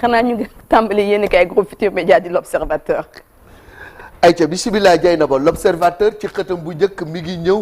xanaa ñu ngi tàmbali yéen kay groupe Futurs Médias di l'Observateur. ayca bisimilah jay na ba l'Observateur ci xëtam bu njëkk mi ngi ñëw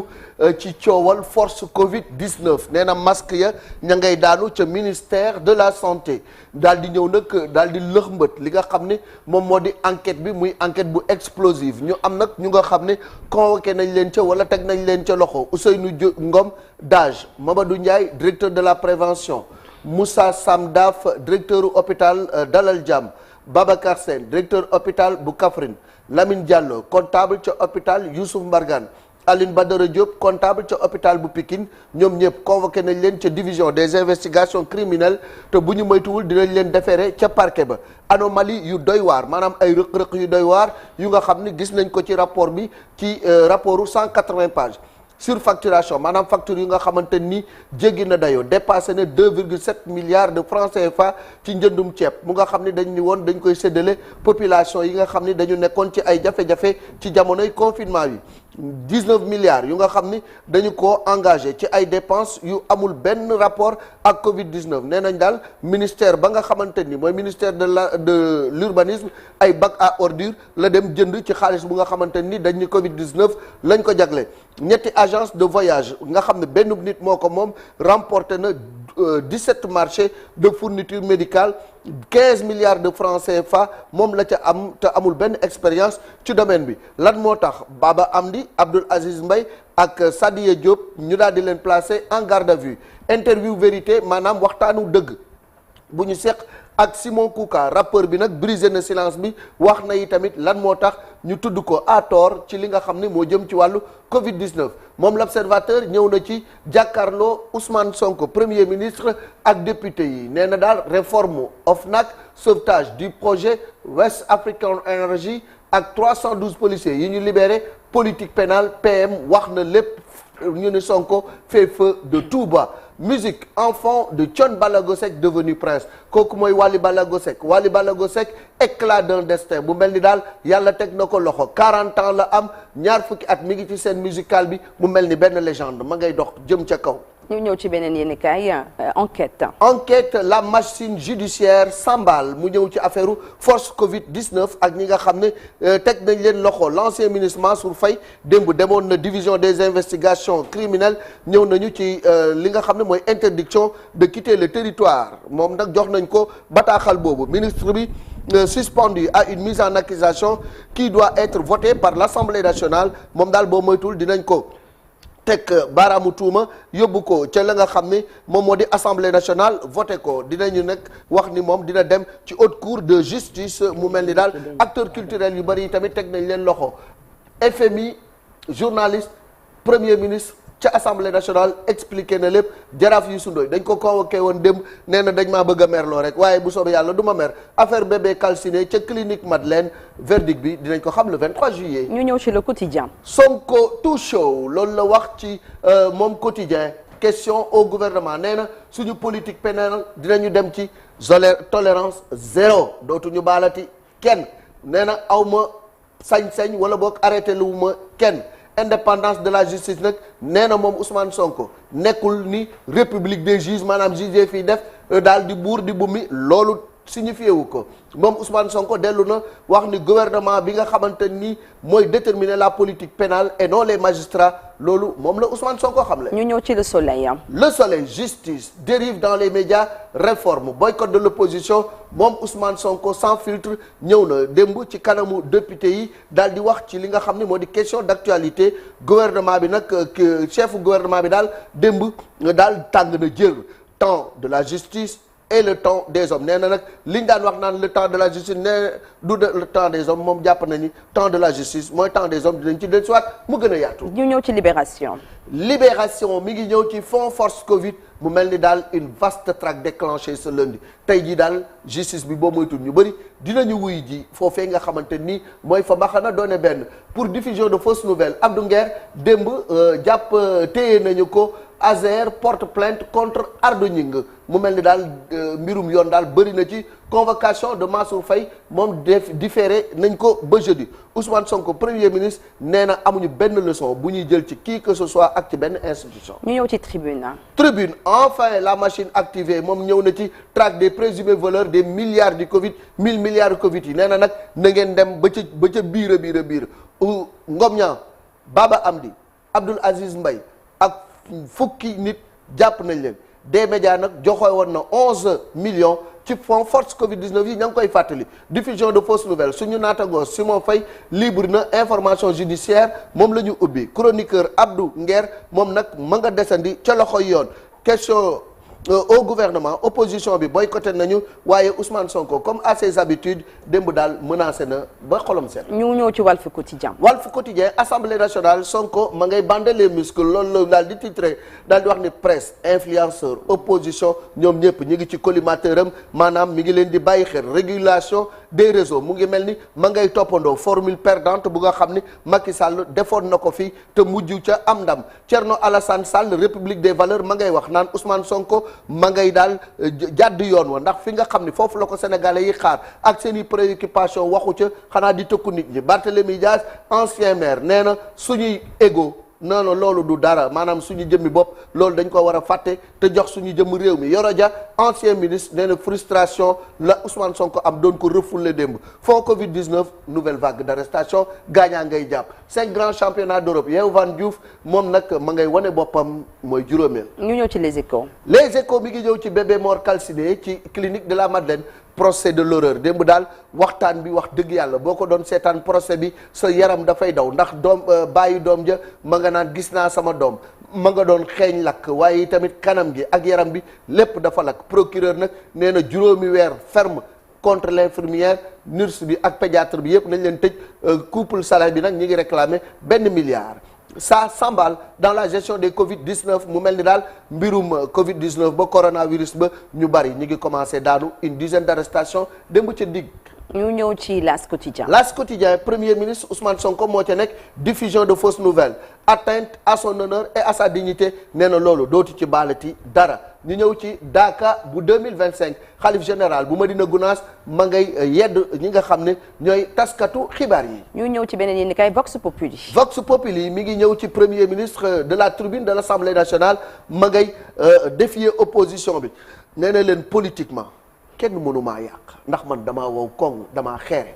ci coowal force Covid 19 nee na masque ya ña ngay daanu ca ministère de la santé daal di ñëw nag daal di lëxmbët li nga xam ne moom moo di enquête bi muy enquête bu explosive ñu am nag ñu nga xam ne convoqué nañ leen ca wala teg nañ leen ca loxo Ousseynou Ngom DAGE, Mamadou Ndiaye directeur de la prévention, Moussa Samdaf directeur hôpital Dalal Jàmm, Babacar Sène directeur hôpital bu Kaffrine, Lamine Diallo comptable ca hôpital Youssouf Mbargane, Aline Badara Diop comptable ca hôpital bu Pikine ñoom ñëpp convoqué nañ leen ca division des investigations criminelles te bu ñu moytuwul dinañ leen déféré ca parquet ba. anomalie yu doy waar maanaam ay rëq-rëq yu doy waar yu nga xam ni gis nañ ko ci rapport bi ci rapportu 180 pages. surfacturation maanaam facture yi nga xamante ni jéggi na dayoo dépassé na 2,7 milliards de francs CFA ci njëndum ceeb mu nga xam ni dañ ni woon dañ koy séddale population yi nga xam ni dañu nekkoon ci ay jafe-jafe ci jamonoy confinement yi 19 milliards yu nga xam ni dañu ko engagé ci ay dépenses yu amul benn rapport ak Covid 19 nee nañ daal ministère ba nga xamante ni mooy ministère de l'urbanisme ay bac à ordures la dem jënd ci xaalis bu nga xamante ni dañ ni Covid 19 lañ ko jagle. ñetti agence de voyage nga xam ne benn nit moo ko moom remporté na 17 marchés de fourniture médicale 15 milliards de francs CFA moom la ca am te amul benn expérience ci domaine bi lan moo tax Baba Amdi Abdoul Aziz Mbaye ak Sadiya Diop ñu daal di leen placer en garde à vue interview vérité maanaam waxtaanu dëgg bu ñu seq ak Simon Kouka rappeur bi nag brisé na silence bi wax na yi tamit lan moo tax ñu tudd ko à tort ci li nga xam ni moo jëm ci wàllu Covid 19 moom l'Observateur ñëw na ci jàkkaarloo Ousmane Sonko premier ministre ak député yi nee na daal réforme OFNAC sauvetage du projet West African Energy ak 312 policiers yi ñu libéré politique pénale PM wax na lépp ñu ne Sonko fait feu de tout bas. Musique enfant de Thione Ballago Seck devenu prince kooku mooy Wally Ballago Seck Wally Ballago Seck éclat d'un destin bu mel ni daal yàlla teg na ko loxo 40 ans la am ñaar fukki at mi ngi ci scène musicale bi mu mel ni benn légende ma ngay dox jëm ca kaw. ñu ñëw ci beneen yéenekaay enquête. enquête la machine judiciaire s'emballe mu ñëw ci affaire force Covid 19 ak ñi nga xam ne teg nañ leen loxo l'ancien ministre Mansour Faye démb demoon na division des investigations criminelles ñëw nañu ci li nga xam ne mooy interdiction de quitter le territoire moom nag jox nañ ko bataaxal boobu ministre bi suspendu à une mise en accusation qui doit être votée par l'Assemblée nationale moom daal boo moytul dinañ ko teg baaraamu tuuma yóbbu ko ca la nga xam ne moom moo di assemblée nationale voté ko dinañu nag wax ni moom dina dem ci haute cour de justice mu mel ni daal acteurs culturels yu bëri yi tamit teg nañ leen loxo FMI journaliste premier ministre ca assemblée nationale expliqué na lépp jaraaf Youssou Ndoye dañ ko convoqué woon démb nee na dañ maa bëgg a merloo rek waaye bu soobee yàlla du ma mer affaire bébé calciné ca clinique Madeleine verdict bi dinañ ko xam le 23 juillet. ñu ñëw ci le quotidien. Sonko tout show loolu la wax ci moom quotidien question au gouvernement nee na suñu politique pénale dinañu dem ci tolérance zéro dootuñu baalati kenn nee na aw ma sañ-sañ wala boog arrêté lu ma kenn. indépendance de la justice nag nee na moom Ousmane Sonko nekkul ni république des juges maanaam juge fii def daal di buur di bumi loolu signifié wu ko moom Ousmane Sonko dellu na wax ni gouvernement bi nga xamante ni mooy déterminer la politique pénale et non les magistrats loolu moom la Ousmane Sonko xam le ñu ñëw ci le soleil. Le Soleil justice dérive dans les médias réforme boycott de l'opposition moom Ousmane Sonko sans filtre ñëw na démb ci kanamu député yi daal di wax ci li nga xam ne moo di question d'actualité gouvernement bi nag chef gouvernement bi daal démb daal tàng na jër temps de la justice et le temps des hommes nee na nag li ñu daan wax naan le temps de la justice nee du le temps des hommes moom jàpp na ni temps de la justice mooy temps des hommes dinañ ci dellusiwaat mu gën a yaatu. ñu ñëw ci libération. libération mi ngi ñëw ci fonds force Covid mu mel ni daal une vaste traque déclenchée ce lundi tey jii daal justice bi boo moytul ñu bëri dinañu wuy ji foofee nga xamante ni mooy fa mbaxana doone benn pour diffusion de fausses nouvelles Abdou Nguer démb jàpp téye nañu ko Azer porte plainte contre Ardo Gningue mu mel ni daal mbirum yoon daal bëri na ci convocation de Mansour Faye moom différé nañ ko ba jeudi Ousmane Sonko premier ministre nee na amuñu benn leçon bu ñuy jël ci qui que ce soit ak ci benn institution. ñu ñëw ci tribune tribune enfin la machine activée moom ñëw na ci traque des présumés voleurs des milliards du Covid 1000 milliards du Covid yi nee na nag na ngeen dem ba ca biir a biir Ngom Niang Baba Amdi Abdoul Aziz Mbaye ak fukki nit jàpp nañ leen des médias nag joxe woon na 11 millions ci fonds force Covid 19 yi ña ngi koy fàttali diffusion de fausses nouvelles suñu naatangoo Simon Faye libre na information judiciaire moom la ñu ubbi chroniqueur Abdou Nguer moom nag ma nga desandi ca loxoy yoon question au gouvernement opposition bi boycotté nañu waaye Ousmane Sonko comme à ses habitudes démb daal menacé na ba xolom seen. ñu ñëw ci Walf Quotidien. Walf Quotidien assemblée nationale Sonko ma ngay bander les muscles loolu daal di titré daal di wax ni presse influenceur opposition ñoom ñëpp ñu ngi ci collimateur am maanaam mi ngi leen di bàyyi xel régulation des réseaux mu ngi mel ni ma ngay toppandoo formule perdante bu nga xam ni Macky Sall defoon na ko fii te mujj ca am ndam Thierno Alassane Sall République des valeurs ma ngay wax naan Ousmane Sonko. ma ngay daal jàdd yoon wa ndax fi nga xam ni foofu la ko sénégalais yi xaar ak seen i préoccupation waxu ca xanaa di tëkku nit ñi Barthélémy Dias ancien maire nee na suñuy égo non non loolu du dara maanaam suñu jëmmi bopp loolu dañ ko war a fàtte te jox suñu jëmm réew mi Yoro Dia ancien ministre nee na frustration la Ousmane Sonko am doon ko refoulé démb fond Covid 19 nouvelle vague d' arrestation gaañaa ngay jàpp 5 grands championnats d' Europe Yehvan Diouf moom nag ma ngay wane boppam mooy juróomeel. ñu ñëw ci les échos. les échos mi ngi ñëw ci bébé mort calciné ci clinique de la Madeleine. procès de l'horreur démb daal waxtaan bi wax dëgg yàlla boo ko doon seetaan procès bi sa yaram dafay daw ndax doom bàyyi doom ja ma nga naan gis naa sama doom ma nga doon xeeñ lakk waaye tamit kanam gi ak yaram bi lépp dafa lakk procureur nag nee na juróomi weer ferme contre l'infirmière nurse bi ak pédiatre bi yëpp nañ leen tëj couple salaire bi nag ñi ngi réclamer $1 milliard. Ça s'emballe dans la gestion des Covid-19 mu mel ni daal mbirum Covid-19 ba coronavirus ba ñu bari ñu ngi commencé daanu une dizaine d'arrestations démb ca digg. ñu ñëw ci L'As Quotidien. L'As Quotidien premier ministre Ousmane Sonko moo ca nekk diffusion de fausses nouvelles atteinte à son honneur et à sa dignité nee na loolu dootu ci baalati dara ñu ñëw ci Daaka bu 2025 xalif général bu Madina Gounass ma ngay yedd ñi nga xam ne ñooy taskatu xibaar yi. ñu ñëw ci beneen yéen kay Vox Populi. Vox Populi mi ngi ñëw ci premier ministre de la tribune de l'Assemblée nationale ma ngay défier opposition bi nee na leen politiquement. kenn mënu maa yàq ndax man damaa wow koŋ damaa xeere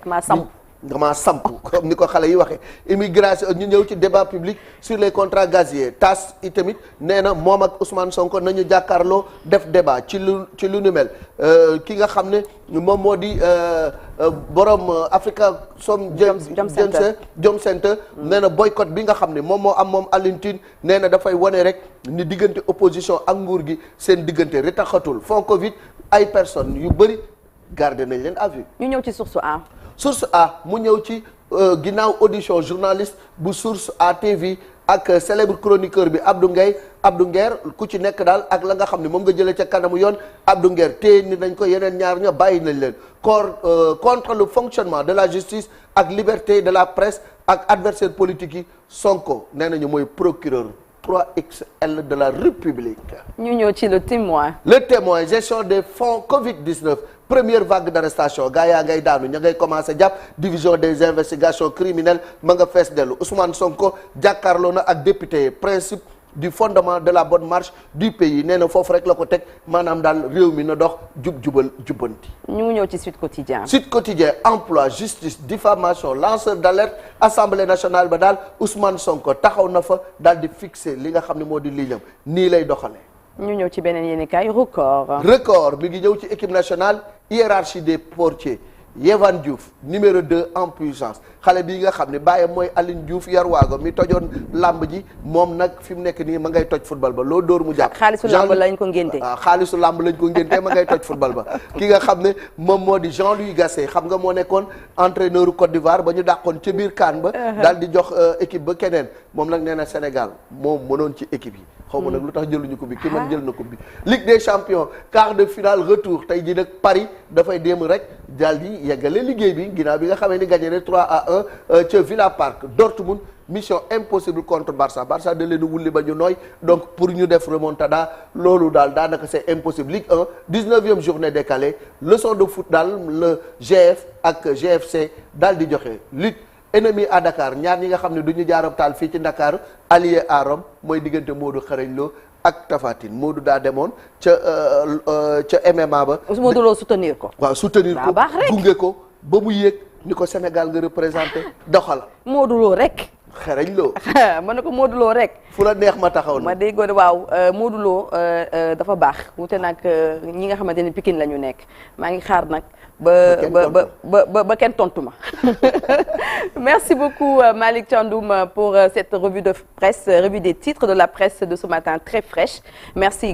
damaa samp comme ni ko xale yi waxee immigration ñu ñëw ci débat public sur les contrats gaziers TAS itamit nee na moom ak Ousmane Sonko nañu jàkkaarloo def débat ci lu nu mel ki nga xam ne moom moo di borom Africa Jom Center nee na boycott bi nga xam ne moom moo am moom Alioune Tine nee na dafay wane rek ni diggante opposition ak nguur gi seen diggante retaxatul fond Covid ay personnes yu bëri garder nañ leen à vue. ñu ñëw ci Source A. Source A mu ñëw ci ginnaaw audition journaliste bu Source A TV ak célèbre chroniqueur bi Abdou Nguer ku ci nekk daal ak la nga xam ne moom nga jëlee ca kanamu yoon Abdou Nguer téye ni nañ ko yeneen ñaar ña bàyyi nañ leen contre le fonctionnement de la justice ak liberté de la presse ak adversaire politique yi Sonko nee nañu mooy procureur 3XL de la République. ñu ñëw ci le témoin. Le témoin gestion des fonds Covid-19 première vague d'arrestation gaa yaa ngay daanu ña ngay commencé jàpp division des investigations criminelles ma nga fees dellu Ousmane Sonko jàkkaarloo na ak député principe du fondement de la bonne marche du pays nee na foofu rek la ko teg maanaam daal réew mi na dox jubal jubbanti. ñu ñëw ci Sud Quotidien. Sud Quotidien emploi justice diffamation lanceur d'alerte assemblée nationale ba daal Ousmane Sonko taxaw na fa daal di fixer li nga xam ne moo di liiñam nii lay doxalee. ñu ñëw ci beneen yéenekaay record. record mi ngi ñëw ci équipe nationale hiérarchie des portiers Yehvan Diouf numéro 2 en puissance xale bii nga xam ne bàyyam mooy Aline Diouf yarwaago mi tojoon làmb ji moom nag fi mu nekk nii ma ngay toj football ba loo dóor mu jàpp. xaalisu làmb lañ ko ngénte. waaw xaalisu làmb lañ ko ngénte ma ngay toj football ba ki nga xam ne moom moo di Jean-Louis Gasset xam nga moo nekkoon entraîneur Côte d'Ivoire ba ñu dàqoon ca biir CAN ba. daal di jox équipe ba keneen moom nag nee na Sénégal moom mënoon ci équipe yi. xaw ma nag lu tax jëluñu ko bi ki man jël na ko bi Ligue des champions quart de finale retour tey jii nag Paris dafay démb rek daal di yeggale liggéey bi ginnaaw bi nga xamee ni gagné ne 3-1 ca Villa Park Dortmund mission impossible contre Barça Barça da leen wulli ba ñu nooy donc pour ñu def remontada loolu daal daanaka c'est impossible Ligue 1 19e journée décalée leçon de foot daal le GF ak GFC daal di joxe lutte ennemi à Dakar ñaar ñi nga xam ne du ñu jaarab taal fii ci Dakar allié à Rome mooy diggante Modou Xarañ Lo ak Tapha Tine Modou daa demoon ca MMA ba. Modou Lo soutenir ko. waaw soutenir ko gunge ko ba mu yéeg ni ko Sénégal nga représenté doxal. Modou Lo rek. Xarañ Lo. ma ne ko Modou Lo rek. fu la neex ma taxaw na. ma déggoo waaw Modou Lo dafa baax wute nag ñi nga xamante ni Pikine la ñu nekk maa ngi xaar nag. ba kenn tontu ma. Merci beaucoup Malick Thiandoum pour cette revue de presse revue des titres de la presse de ce matin très fraîche merci.